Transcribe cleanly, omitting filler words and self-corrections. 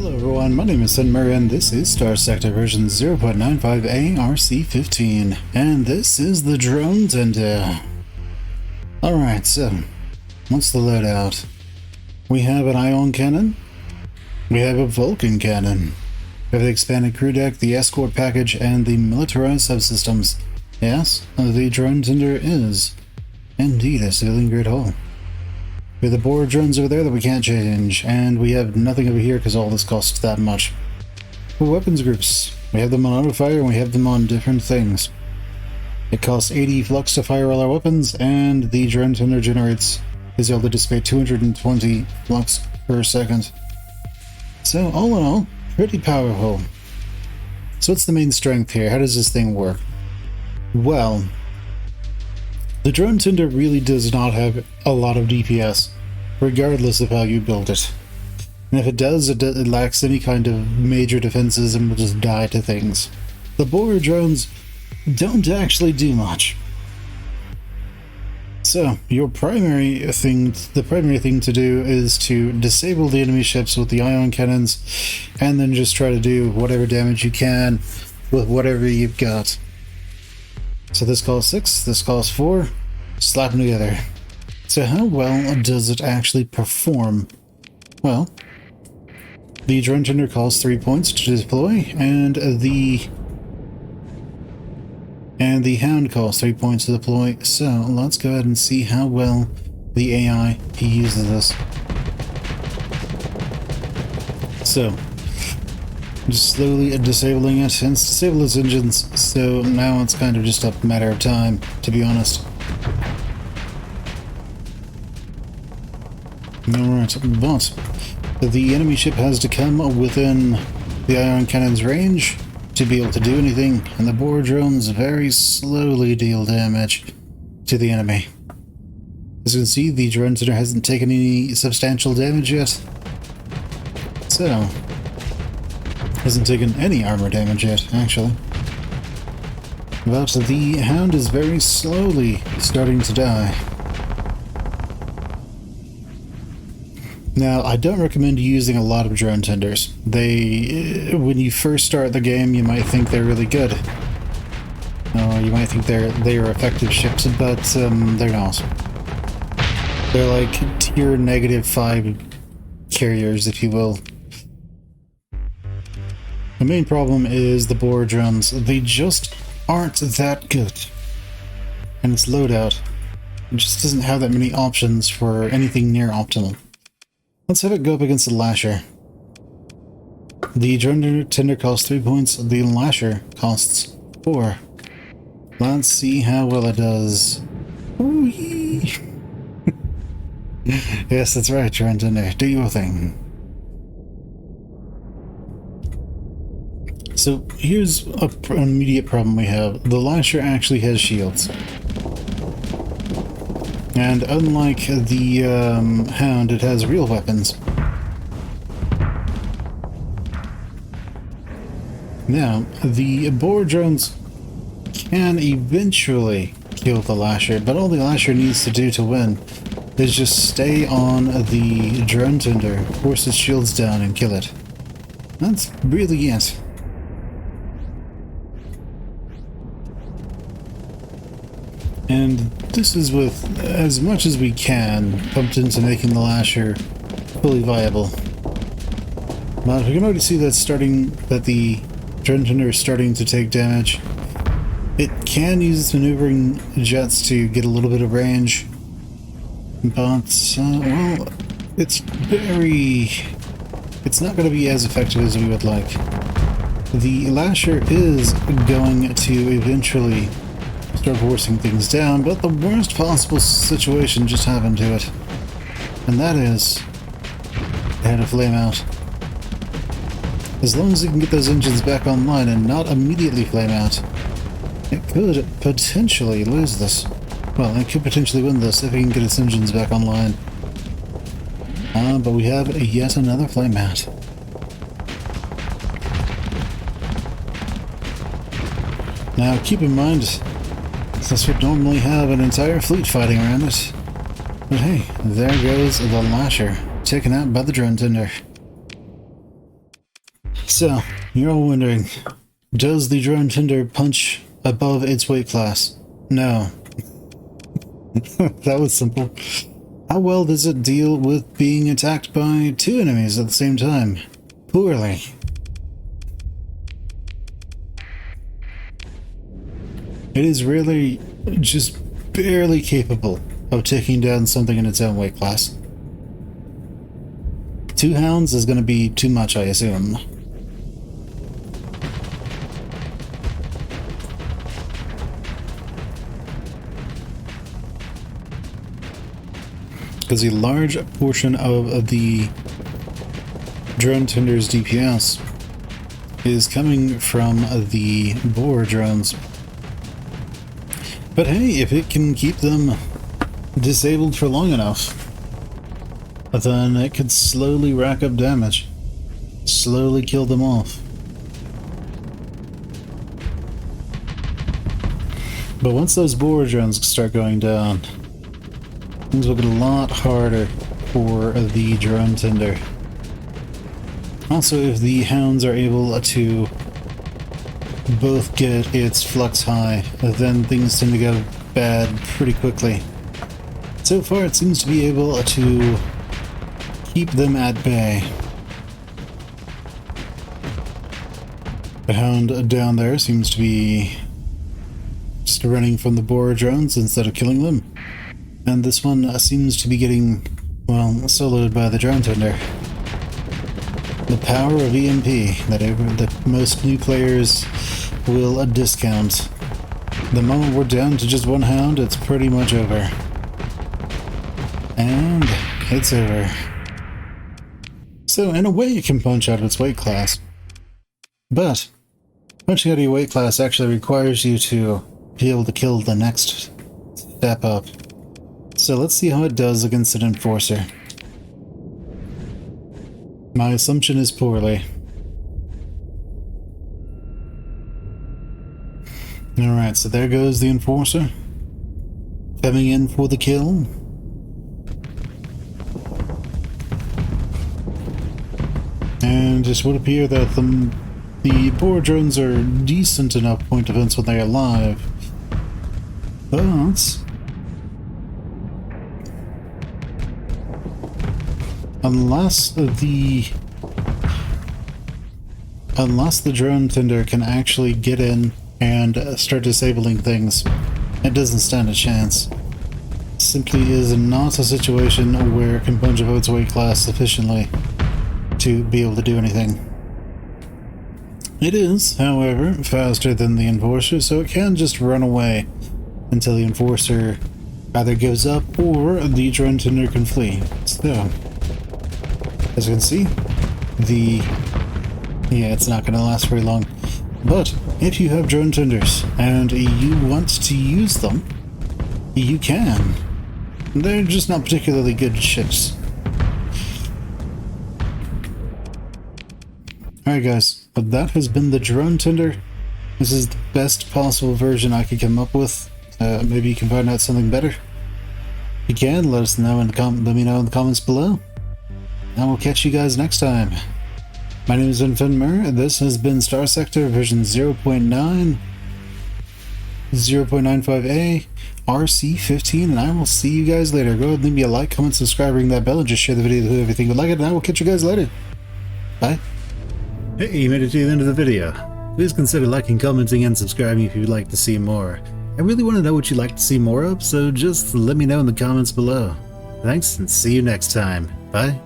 Hello everyone, my name is Muir and this is Starsector version 0.95 ARC-15, and this is the drone tender. Alright, so, what's the loadout? We have an ion cannon, we have a Vulcan cannon, we have the expanded crew deck, the escort package, and the militarized subsystems. Yes, the drone tender is indeed a civilian grade hull. We have the board drones over there that we can't change, and we have nothing over here because all this costs that much. For weapons groups, we have them on auto-fire and we have them on different things. It costs 80 flux to fire all our weapons, and the drone tender is able to dissipate 220 flux per second. So all in all, pretty powerful. So what's the main strength here? How does this thing work? Well, the drone tender really does not have a lot of DPS, regardless of how you build it. And if it does, it lacks any kind of major defenses and will just die to things. The borer drones don't actually do much. So, the primary thing to do is to disable the enemy ships with the ion cannons, and then just try to do whatever damage you can with whatever you've got. So this costs 6, this costs 4, slap them together. So how well does it actually perform? Well, the drone tender costs 3 points to deploy, and the hound costs 3 points to deploy. So let's go ahead and see how well the AI uses this. So, just slowly disabling it, and it's disabled its engines, so now it's kind of just a matter of time, to be honest. Alright, but the enemy ship has to come within the ion cannon's range to be able to do anything, and the borer drones very slowly deal damage to the enemy. As you can see, the drone tender hasn't taken any substantial damage yet, so hasn't taken any armor damage yet, actually. But the hound is very slowly starting to die. Now, I don't recommend using a lot of drone tenders. When you first start the game, you might think they're really good. You might think they're effective ships, but they're not. They're like tier -5 carriers, if you will. The main problem is the borer drones. They just aren't that good. And its loadout just doesn't have that many options for anything near optimal. Let's have it go up against the lasher. The drone tender costs 3 points, the lasher costs 4. Let's see how well it does. Ooh-yee. Yes, that's right, drone tender. Do your thing. So here's an immediate problem we have. The lasher actually has shields. And unlike the hound, it has real weapons. Now, the borer drones can eventually kill the lasher, but all the lasher needs to do to win is just stay on the drone tender, force its shields down, and kill it. That's really it. And this is with as much as we can pumped into making the lasher fully viable. But we can already see that the drone tender is starting to take damage. It can use its maneuvering jets to get a little bit of range, but well, it's not going to be as effective as we would like. The lasher is going to eventually start forcing things down, but the worst possible situation just happened to it. And that is, it had a flame out. As long as it can get those engines back online and not immediately flame out, it could potentially lose this. Well, it could potentially win this if it can get its engines back online. But we have yet another flame out. Now keep in mind, this would normally have an entire fleet fighting around it. But hey, there goes the lasher, taken out by the drone tender. So, you're all wondering, does the drone tender punch above its weight class? No. That was simple. How well does it deal with being attacked by two enemies at the same time? Poorly. It is really just barely capable of taking down something in its own weight class. Two hounds is going to be too much, I assume. Because a large portion of the drone tender's DPS is coming from the boar drones. But hey, if it can keep them disabled for long enough, then it could slowly rack up damage, slowly kill them off. But once those boar drones start going down, things will get a lot harder for the drone tender. Also, if the hounds are able to both get its flux high, then things tend to go bad pretty quickly. So far, it seems to be able to keep them at bay. The hound down there seems to be just running from the boar drones instead of killing them. And this one seems to be getting, well, soloed by the drone tender. The power of EMP that most new players will discount. The moment we're down to just one hound, it's pretty much over. And it's over. So in a way it can punch out of its weight class. But punching out of your weight class actually requires you to be able to kill the next step up. So let's see how it does against an enforcer. My assumption is poorly. Alright, so there goes the enforcer. Coming in for the kill. And it would appear that the boar drones are decent enough point defense when they're alive. But unless the drone tender can actually get in and start disabling things, it doesn't stand a chance. Simply is not a situation where it can punch above its weight class sufficiently to be able to do anything. It is, however, faster than the enforcer, so it can just run away until the enforcer either gives up or the drone tender can flee. So, as you can see, it's not going to last very long. But if you have drone tenders and you want to use them, you can. They're just not particularly good ships. Alright guys, but that has been the drone tender. This is the best possible version I could come up with. Maybe you can find out something better. If you can, let us know let me know in the comments below. And we'll catch you guys next time. My name is Muir, and this has been Starsector version 0.95A RC15, and I will see you guys later. Go ahead and leave me a like, comment, subscribe, ring that bell, and just share the video with whoever you think would like it, and I will catch you guys later. Bye. Hey, you made it to the end of the video. Please consider liking, commenting, and subscribing if you'd like to see more. I really want to know what you'd like to see more of, so just let me know in the comments below. Thanks, and see you next time. Bye.